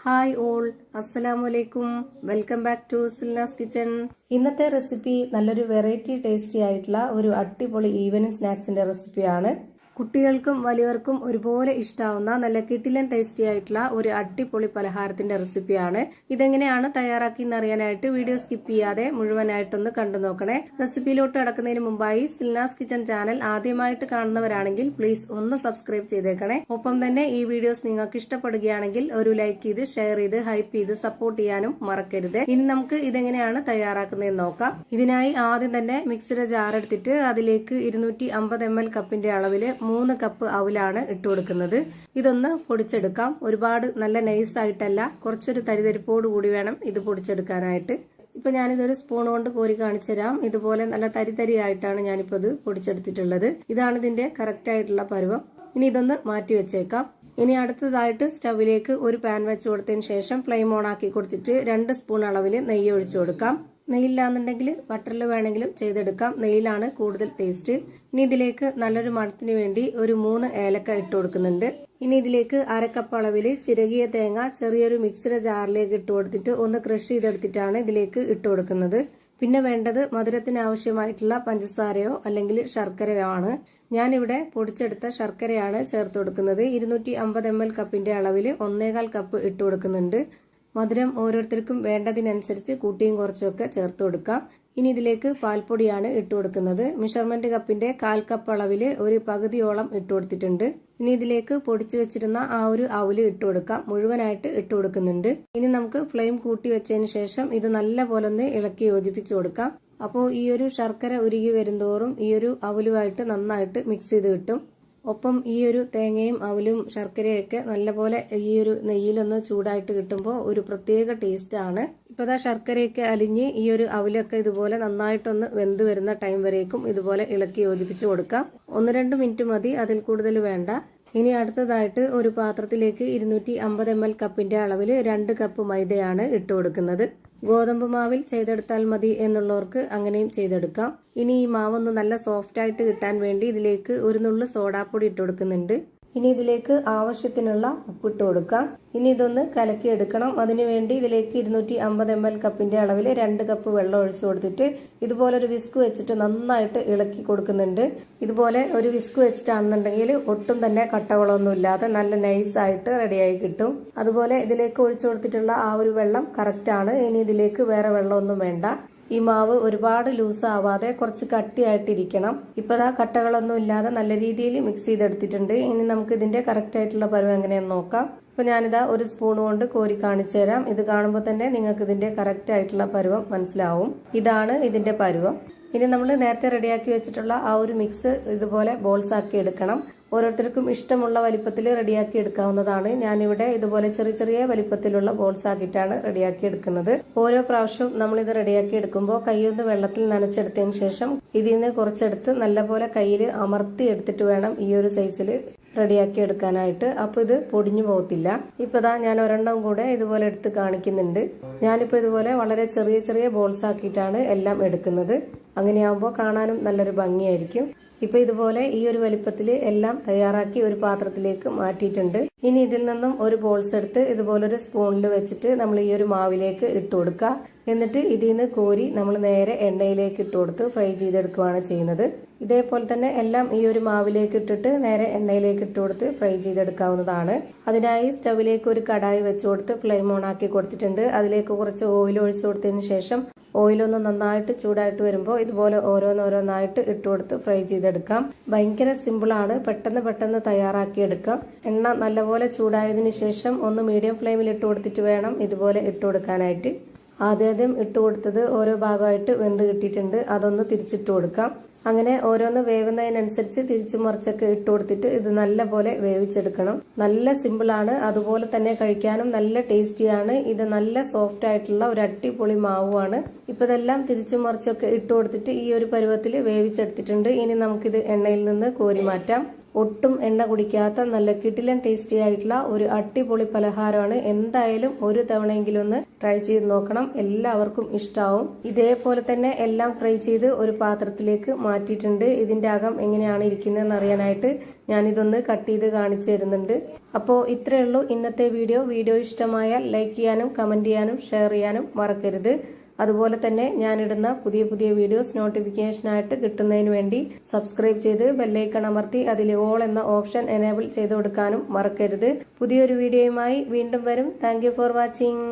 Hi all, അസ്സലാമലൈക്കും. Welcome back to Silna's kitchen. ഇന്നത്തെ recipe നല്ലൊരു വെറൈറ്റി ടേസ്റ്റി ആയിട്ടുള്ള ഒരു അടിപൊളി ഈവനിങ് സ്നാക്സിന്റെ റെസിപ്പിയാണ്. കുട്ടികൾക്കും വലിയവർക്കും ഒരുപോലെ ഇഷ്ടാവുന്ന നല്ല കിടിലൻ ടേസ്റ്റി ആയിട്ടുള്ള ഒരു അടിപൊളി പലഹാരത്തിന്റെ റെസിപ്പിയാണ്. ഇതെങ്ങനെയാണ് തയ്യാറാക്കി എന്നറിയാനായിട്ട് വീഡിയോ സ്കിപ്പ് ചെയ്യാതെ മുഴുവനായിട്ടൊന്ന് കണ്ടു നോക്കണേ. റെസിപ്പിയിലോട്ട് കടക്കുന്നതിന് മുമ്പായി സിൽനാസ് കിച്ചൺ ചാനൽ ആദ്യമായിട്ട് കാണുന്നവരാണെങ്കിൽ പ്ലീസ് ഒന്ന് സബ്സ്ക്രൈബ് ചെയ്തേക്കണേ. ഒപ്പം തന്നെ ഈ വീഡിയോസ് നിങ്ങൾക്ക് ഇഷ്ടപ്പെടുകയാണെങ്കിൽ ഒരു ലൈക്ക് ചെയ്ത് ഷെയർ ചെയ്ത് ഹൈപ്പ് ചെയ്ത് സപ്പോർട്ട് ചെയ്യാനും മറക്കരുത്. ഇനി നമുക്ക് ഇതെങ്ങനെയാണ് തയ്യാറാക്കുന്നതെന്ന് നോക്കാം. ഇതിനായി ആദ്യം തന്നെ മിക്സിയുടെ ജാർ എടുത്തിട്ട് അതിലേക്ക് 250 ml കപ്പിന്റെ അളവില് 3 കപ്പ് അവലാണ് ഇട്ട് കൊടുക്കുന്നത്. ഇതൊന്ന് പൊടിച്ചെടുക്കാം. ഒരുപാട് നല്ല നൈസ് ആയിട്ടല്ല, കുറച്ചൊരു തരിതരിപ്പോട് കൂടി വേണം ഇത് പൊടിച്ചെടുക്കാനായിട്ട്. ഇപ്പൊ ഞാനിതൊരു സ്പൂൺ കൊണ്ട് കോരി കാണിച്ചു തരാം. ഇതുപോലെ നല്ല തരി ആയിട്ടാണ് ഞാനിപ്പോ ഇത് പൊടിച്ചെടുത്തിട്ടുള്ളത്. ഇതാണ് ഇതിന്റെ കറക്റ്റ് ആയിട്ടുള്ള പരുവം. ഇനി ഇതൊന്ന് മാറ്റി വെച്ചേക്കാം. ഇനി അടുത്തതായിട്ട് സ്റ്റവിലേക്ക് ഒരു പാൻ വെച്ച് കൊടുത്തതിന് ശേഷം ഫ്ലെയിം ഓൺ ആക്കി കൊടുത്തിട്ട് 2 സ്പൂൺ അളവിൽ നെയ്യ് ഒഴിച്ചു കൊടുക്കാം. നെയ്യില്ലാന്നുണ്ടെങ്കിൽ ബട്ടറിൽ വേണമെങ്കിലും ചെയ്തെടുക്കാം. നെയ്യിലാണ് കൂടുതൽ ടേസ്റ്റ്. ഇനി ഇതിലേക്ക് നല്ലൊരു മണത്തിന് വേണ്ടി ഒരു 3 ഏലക്ക ഇട്ട് കൊടുക്കുന്നുണ്ട്. ഇനി ഇതിലേക്ക് 1/2 കപ്പ് അളവിൽ ചിരകിയ തേങ്ങ ചെറിയൊരു മിക്സിയുടെ ജാറിലേക്ക് ഇട്ട് കൊടുത്തിട്ട് ഒന്ന് ക്രഷ് ചെയ്തെടുത്തിട്ടാണ് ഇതിലേക്ക് ഇട്ട് കൊടുക്കുന്നത്. പിന്നെ വേണ്ടത് മധുരത്തിന് ആവശ്യമായിട്ടുള്ള പഞ്ചസാരയോ അല്ലെങ്കിൽ ശർക്കരയോ ആണ്. ഞാനിവിടെ പൊടിച്ചെടുത്ത ശർക്കരയാണ് ചേർത്ത് കൊടുക്കുന്നത്. 250 ml കപ്പിന്റെ അളവിൽ 1/4 കപ്പ് ഇട്ട് കൊടുക്കുന്നുണ്ട്. മധുരം ഓരോരുത്തർക്കും വേണ്ടതിനനുസരിച്ച് കൂട്ടിയും കുറച്ചൊക്കെ ചേർത്ത് കൊടുക്കാം. ഇനി ഇതിലേക്ക് പാൽപ്പൊടിയാണ് ഇട്ട് കൊടുക്കുന്നത്. മെഷർമെന്റ് കപ്പിന്റെ 1/4 കപ്പ് അളവില് ഒരു പകുതിയോളം ഇട്ട് കൊടുത്തിട്ടുണ്ട്. ഇനി ഇതിലേക്ക് പൊടിച്ചു വെച്ചിരുന്ന ആ ഒരു അവല് ഇട്ട് കൊടുക്കാം. മുഴുവനായിട്ട് ഇട്ട് കൊടുക്കുന്നുണ്ട്. ഇനി നമുക്ക് ഫ്ലെയിം കൂട്ടി വെച്ചതിന് ശേഷം ഇത് നല്ല പോലെ ഒന്ന് ഇളക്കി യോജിപ്പിച്ചു കൊടുക്കാം. അപ്പോൾ ഈ ഒരു ശർക്കര ഉരുകി വരുന്തോറും ഈ ഒരു അവലുമായിട്ട് നന്നായിട്ട് മിക്സ് ചെയ്ത് കിട്ടും. ഒപ്പം ഈ ഒരു തേങ്ങയും അവലും ശർക്കരയൊക്കെ നല്ലപോലെ ഈ ഒരു നെയ്യിലൊന്ന് ചൂടായിട്ട് കിട്ടുമ്പോൾ ഒരു പ്രത്യേക ടേസ്റ്റ് ആണ്. ഇപ്പൊ ശർക്കരയൊക്കെ അലിഞ്ഞ് ഈ ഒരു അവലൊക്കെ ഇതുപോലെ നന്നായിട്ടൊന്ന് വെന്ത് വരുന്ന ടൈം വരേക്കും ഇതുപോലെ ഇളക്കി യോജിപ്പിച്ചു കൊടുക്കാം. 1-2 മിനിറ്റ് മതി, അതിൽ കൂടുതൽ വേണ്ട. ഇനി അടുത്തതായിട്ട് ഒരു പാത്രത്തിലേക്ക് 250 ml കപ്പിന്റെ അളവിൽ 2 കപ്പ് മൈദയാണ് ഇട്ട് കൊടുക്കുന്നത്. ഗോതമ്പ് മാവിൽ ചെയ്തെടുത്താൽ മതി എന്നുള്ളവർക്ക് അങ്ങനെയും ചെയ്തെടുക്കാം. ഇനി ഈ മാവൊന്ന് നല്ല സോഫ്റ്റ് ആയിട്ട് കിട്ടാൻ വേണ്ടി ഇതിലേക്ക് ഒരു നുള്ളു സോഡാപ്പൊടി ഇട്ട് കൊടുക്കുന്നുണ്ട്. ഇനി ഇതിലേക്ക് ആവശ്യത്തിനുള്ള ഉപ്പിട്ട് കൊടുക്കാം. ഇനി ഇതൊന്ന് കലക്കി എടുക്കണം. അതിനുവേണ്ടി ഇതിലേക്ക് 250 ml കപ്പിന്റെ അളവിൽ 2 കപ്പ് വെള്ളം ഒഴിച്ചു കൊടുത്തിട്ട് ഇതുപോലെ ഒരു വിസ്ക് വെച്ചിട്ട് നന്നായിട്ട് ഇളക്കി കൊടുക്കുന്നുണ്ട്. ഇതുപോലെ ഒരു വിസ്ക് വെച്ചിട്ടാണെന്നുണ്ടെങ്കിൽ ഒട്ടും തന്നെ കട്ടകളൊന്നും ഇല്ലാതെ നല്ല നൈസായിട്ട് റെഡിയായി കിട്ടും. അതുപോലെ ഇതിലേക്ക് ഒഴിച്ചു കൊടുത്തിട്ടുള്ള ആ ഒരു വെള്ളം കറക്റ്റ് ആണ്. ഇനി ഇതിലേക്ക് വേറെ വെള്ളമൊന്നും വേണ്ട. ഈ മാവ് ഒരുപാട് ലൂസ് ആവാതെ കുറച്ച് കട്ടിയായിട്ടിരിക്കണം. ഇപ്പൊ കട്ടകളൊന്നും ഇല്ലാതെ നല്ല രീതിയിൽ മിക്സ് ചെയ്തെടുത്തിട്ടുണ്ട്. ഇനി നമുക്ക് ഇതിന്റെ കറക്റ്റ് ആയിട്ടുള്ള പരുവം എങ്ങനെയാന്ന് നോക്കാം. ഇപ്പൊ ഞാനിതാ ഒരു സ്പൂൺ കൊണ്ട് കോരി കാണിച്ചു തരാം. ഇത് കാണുമ്പോൾ തന്നെ നിങ്ങൾക്ക് ഇതിന്റെ കറക്റ്റ് ആയിട്ടുള്ള പരുവം മനസ്സിലാവും. ഇതാണ് ഇതിന്റെ പരുവം. ഇനി നമ്മൾ നേരത്തെ റെഡിയാക്കി വെച്ചിട്ടുള്ള ആ ഒരു മിക്സ് ഇതുപോലെ ബോൾസ് ആക്കി എടുക്കണം. ഓരോരുത്തർക്കും ഇഷ്ടമുള്ള വലിപ്പത്തിൽ റെഡിയാക്കി എടുക്കാവുന്നതാണ്. ഞാനിവിടെ ഇതുപോലെ ചെറിയ വലിപ്പത്തിലുള്ള ബോൾസ് ആക്കിയിട്ടാണ് റെഡിയാക്കി എടുക്കുന്നത്. ഓരോ പ്രാവശ്യവും നമ്മളിത് റെഡിയാക്കി എടുക്കുമ്പോൾ കൈയൊന്ന് വെള്ളത്തിൽ നനച്ചെടുത്തതിന് ശേഷം ഇതിൽ നിന്ന് കുറച്ചെടുത്ത് നല്ലപോലെ കയ്യിൽ അമർത്തി എടുത്തിട്ട് വേണം ഈ ഒരു സൈസിൽ റെഡിയാക്കി എടുക്കാനായിട്ട്. അപ്പൊ ഇത് പൊടിഞ്ഞു പോകത്തില്ല. ഇപ്പതാ ഞാൻ ഒരെണ്ണം കൂടെ ഇതുപോലെ എടുത്ത് കാണിക്കുന്നുണ്ട്. ഞാനിപ്പോ ഇതുപോലെ വളരെ ചെറിയ ബോൾസ് ആക്കിയിട്ടാണ് എല്ലാം എടുക്കുന്നത്. അങ്ങനെയാകുമ്പോൾ കാണാനും നല്ലൊരു ഭംഗിയായിരിക്കും. ഇപ്പൊ ഇതുപോലെ ഈ ഒരു വലിപ്പത്തിൽ എല്ലാം തയ്യാറാക്കി ഒരു പാത്രത്തിലേക്ക് മാറ്റിയിട്ടുണ്ട്. ഇനി ഇതിൽ നിന്നും ഒരു ബോൾസ് എടുത്ത് ഇതുപോലൊരു സ്പൂണിൽ വെച്ചിട്ട് നമ്മൾ ഈ ഒരു മാവിലേക്ക് ഇട്ട് കൊടുക്കുക. എന്നിട്ട് ഇതിൽ നിന്ന് കോരി നമ്മൾ നേരെ എണ്ണയിലേക്ക് ഇട്ട് കൊടുത്ത് ഫ്രൈ ചെയ്തെടുക്കുകയാണ് ചെയ്യുന്നത്. ഇതേപോലെ തന്നെ എല്ലാം ഈ ഒരു മാവിലേക്ക് ഇട്ടിട്ട് നേരെ എണ്ണയിലേക്ക് ഇട്ട് കൊടുത്ത് ഫ്രൈ ചെയ്തെടുക്കാവുന്നതാണ്. അതിനായി സ്റ്റവിലേക്ക് ഒരു കടായി വെച്ച് കൊടുത്ത് ഫ്ലെയിം ഓൺ ആക്കി കൊടുത്തിട്ടുണ്ട്. അതിലേക്ക് കുറച്ച് ഓയിൽ ഒഴിച്ചു കൊടുത്തതിന് ശേഷം ഓയിലൊന്ന് നന്നായിട്ട് ചൂടായിട്ട് വരുമ്പോൾ ഇതുപോലെ ഓരോന്നായിട്ട് ഇട്ട് കൊടുത്ത് ഫ്രൈ ചെയ്തെടുക്കാം. ഭയങ്കര സിമ്പിളാണ്. പെട്ടെന്ന് തയ്യാറാക്കി എടുക്കാം. എണ്ണ നല്ലപോലെ ചൂടായതിനു ശേഷം ഒന്ന് മീഡിയം ഫ്ലെയിമിൽ ഇട്ട് കൊടുത്തിട്ട് വേണം ഇതുപോലെ ഇട്ട് കൊടുക്കാനായിട്ട്. ആദ്യം ഇട്ട് കൊടുത്തത് ഓരോ ഭാഗമായിട്ട് വെന്ത് കിട്ടിയിട്ടുണ്ട്. അതൊന്ന് തിരിച്ചിട്ട് കൊടുക്കാം. അങ്ങനെ ഓരോന്ന് വേവുന്നതിനനുസരിച്ച് തിരിച്ചു മറിച്ചൊക്കെ ഇട്ട് കൊടുത്തിട്ട് ഇത് നല്ലപോലെ വേവിച്ചെടുക്കണം. നല്ല സിമ്പിളാണ്. അതുപോലെ തന്നെ കഴിക്കാനും നല്ല ടേസ്റ്റിയാണ്. ഇത് നല്ല സോഫ്റ്റ് ആയിട്ടുള്ള ഒരു അടിപൊളി മാവുമാണ്. ഇപ്പൊ ഇതെല്ലാം തിരിച്ചു മറിച്ചൊക്കെ ഇട്ട് കൊടുത്തിട്ട് ഈ ഒരു പരുവത്തിൽ വേവിച്ചെടുത്തിട്ടുണ്ട്. ഇനി നമുക്കിത് എണ്ണയിൽ നിന്ന് കോരി മാറ്റാം. ഒട്ടും എണ്ണ കുടിക്കാത്ത നല്ല കിടിലൻ ടേസ്റ്റി ആയിട്ടുള്ള ഒരു അടിപൊളി പലഹാരമാണ്. എന്തായാലും ഒരു തവണയെങ്കിലും ഒന്ന് ട്രൈ ചെയ്ത് നോക്കണം, എല്ലാവർക്കും ഇഷ്ടാവും. ഇതേപോലെ തന്നെ എല്ലാം ഫ്രൈ ചെയ്ത് ഒരു പാത്രത്തിലേക്ക് മാറ്റിയിട്ടുണ്ട്. ഇതിന്റെ അകം എങ്ങനെയാണ് ഇരിക്കുന്നതെന്ന് അറിയാനായിട്ട് ഞാനിതൊന്ന് കട്ട് ചെയ്ത് കാണിച്ചു തരുന്നുണ്ട്. അപ്പോൾ ഇത്രയേ ഉള്ളൂ ഇന്നത്തെ വീഡിയോ ഇഷ്ടമായാൽ ലൈക്ക് ചെയ്യാനും കമന്റ് ചെയ്യാനും ഷെയർ ചെയ്യാനും മറക്കരുത്. അതുപോലെ തന്നെ ഞാനിടുന്ന പുതിയ വീഡിയോസ് നോട്ടിഫിക്കേഷനായിട്ട് കിട്ടുന്നതിന് വേണ്ടി സബ്സ്ക്രൈബ് ചെയ്ത് ബെല്ലൈക്കൺ അമർത്തി അതിൽ ഓൾ എന്ന ഓപ്ഷൻ എനേബിൾ ചെയ്ത് കൊടുക്കാനും മറക്കരുത്. പുതിയൊരു വീഡിയോയുമായി വീണ്ടും വരും. Thank you for watching.